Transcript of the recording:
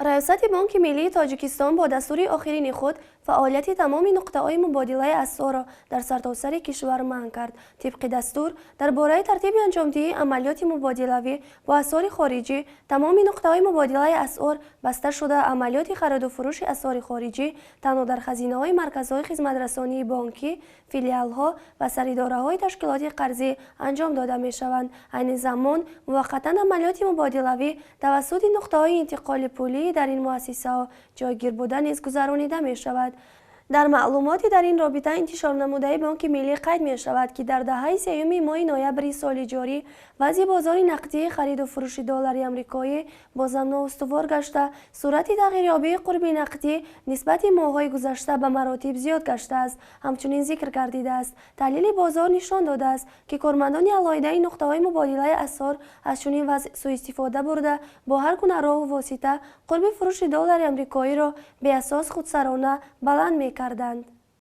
ریاست بانک ملی تاجیکستان با دستور آخرین خود فعالیت تمام نقطه‌های مبادله اسعار را در سرتاسر کشور منع کرد. طبق دستور درباره ترتیب انجامدهی عملیات مبادلوی با اسعار خارجی، تمام نقطه‌های مبادله اسعار بسته شده. عملیات خرید و فروش اسعار خارجی تنها در خزینه‌های مرکزهای خدمت‌رسانی بانکی، فیلیال‌ها و سریداره‌های تشکیلات قرضی انجام داده می‌شوند. عین زمان موقتا عملیات مبادلوی توسط نقطه‌های انتقال پولی در این مؤسسه‌ها جایگیر بوده نیز گذرانیده می‌شود. در معلوماتی در این رابطه انتشار نموده بانک ملی قید می شود که در دهه سوم ماه نوامبر سال جاری وضع بازار نقدی خرید و فروش دلار آمریکایی بازم نااستوار گشته، صورت تغییریابی قرب نقدی نسبت ماه‌های گذشته به مراتب زیاد گشته است. همچنین ذکر گردیده است تحلیل بازار نشان داده است که کارمندان علایده نقطه‌های مبادله اسعار از چنین وضع سوء استفاده برده با هر گونه راه و واسطه قرب فروش دلار آمریکایی را به اساس خودسرانه بلند می کردند.